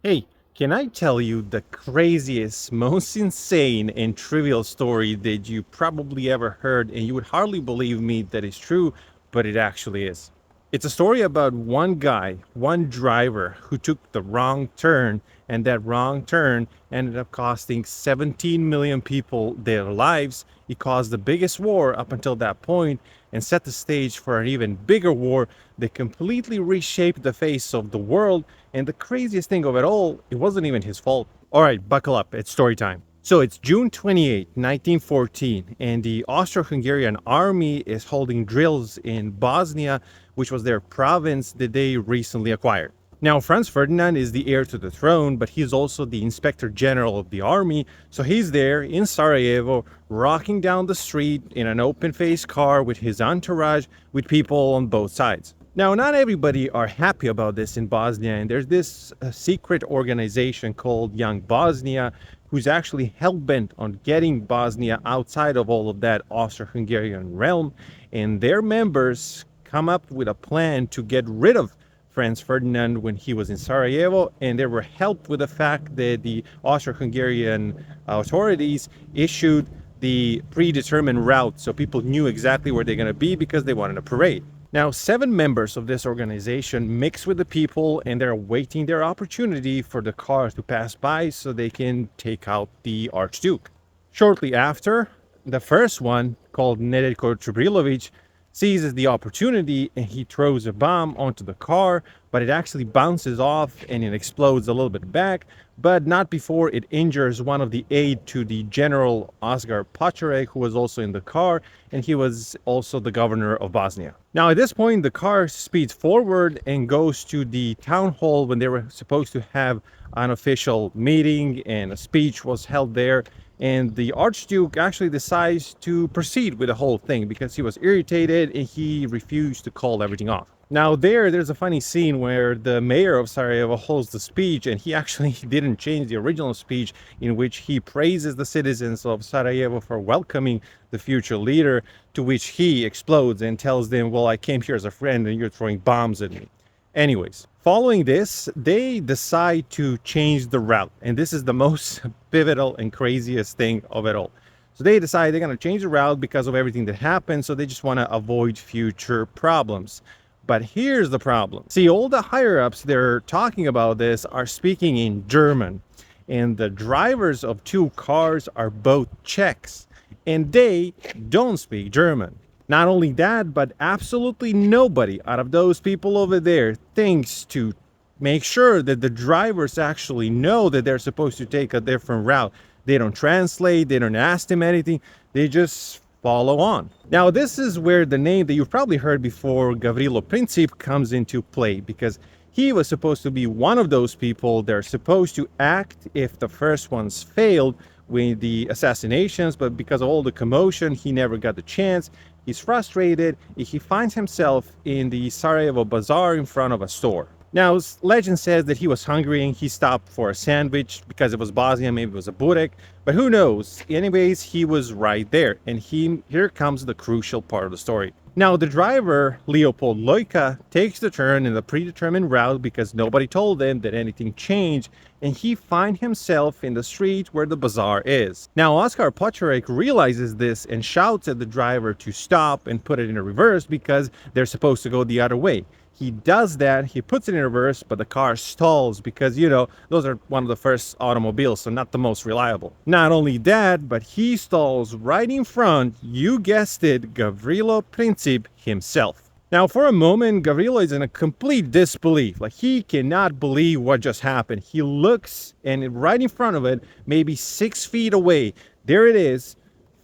Hey, can I tell you the craziest, most insane, and trivial story that you probably ever heard, and you would hardly believe me that it's true, but it actually is? It's a story about one guy, one driver, who took the wrong turn, and that wrong turn ended up costing 17 million people their lives. It caused the biggest war up until that point and set the stage for an even bigger war that completely reshaped the face of the world. And the craziest thing of it all, it wasn't even his fault. All right, buckle up. It's story time. So it's June 28, 1914, and the Austro-Hungarian army is holding drills in Bosnia, which was their province that they recently acquired. Now, Franz Ferdinand is the heir to the throne, but he's also the inspector general of the army. So he's there in Sarajevo, rocking down the street in an open faced car with his entourage, with people on both sides. Now, not everybody are happy about this in Bosnia, and there's this secret organization called Young Bosnia, who's actually hell-bent on getting Bosnia outside of all of that Austro-Hungarian realm, and their members come up with a plan to get rid of Franz Ferdinand when he was in Sarajevo, and they were helped with the fact that the Austro-Hungarian authorities issued the predetermined route, so people knew exactly where they're going to be because they wanted a parade. Now, 7 members of this organization mix with the people, and they're waiting their opportunity for the car to pass by so they can take out the Archduke. Shortly after, the first one, called Nedeljko Trubrilovic, seizes the opportunity and he throws a bomb onto the car, but it actually bounces off and it explodes a little bit back, but not before it injures one of the aide to the general, Oscar Pačarek, who was also in the car, and he was also the governor of Bosnia. Now, at this point, the car speeds forward and goes to the town hall when they were supposed to have an official meeting, and a speech was held there. And the Archduke actually decides to proceed with the whole thing because he was irritated and he refused to call everything off. Now, there's a funny scene where the mayor of Sarajevo holds the speech, and he actually didn't change the original speech, in which he praises the citizens of Sarajevo for welcoming the future leader, to which he explodes and tells them, well, I came here as a friend and you're throwing bombs at me. Anyways, following this, they decide to change the route. And this is the most pivotal and craziest thing of it all. So they decide they're going to change the route because of everything that happened. So they just want to avoid future problems. But here's the problem. See, all the higher-ups they're talking about this are speaking in German. And the drivers of 2 cars are both Czechs. And they don't speak German. Not only that, but absolutely nobody out of those people over there thinks to make sure that the drivers actually know that they're supposed to take a different route. They don't translate, they don't ask them anything, they just follow on. Now, this is where the name that you've probably heard before, Gavrilo Princip, comes into play, because he was supposed to be one of those people that are supposed to act if the first ones failed with the assassinations, but because of all the commotion, he never got the chance. He's frustrated. He finds himself in the Sarajevo bazaar in front of a store. Now, legend says that he was hungry and he stopped for a sandwich because it was Bosnia, maybe it was a burek, but who knows? Anyways, he was right there, and here comes the crucial part of the story. Now, the driver, Leopold Loika, takes the turn in the predetermined route because nobody told him that anything changed, and he finds himself in the street where the bazaar is. Now, Oscar Pačarek realizes this and shouts at the driver to stop and put it in reverse because they're supposed to go the other way. He does that, he puts it in reverse, but the car stalls because, those are one of the first automobiles, so not the most reliable. Not only that, but he stalls right in front, you guessed it, Gavrilo Princip himself. Now, for a moment, Gavrilo is in a complete disbelief. Like, he cannot believe what just happened. He looks, and right in front of it, maybe 6 feet away, there it is,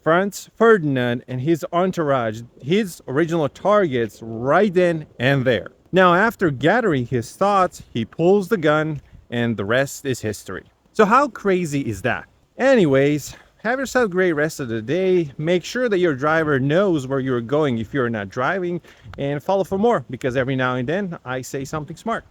Franz Ferdinand and his entourage, his original targets, right then and there. Now, after gathering his thoughts, he pulls the gun, and the rest is history. So how crazy is that? Anyways, have yourself a great rest of the day. Make sure that your driver knows where you're going if you're not driving, and follow for more, because every now and then I say something smart.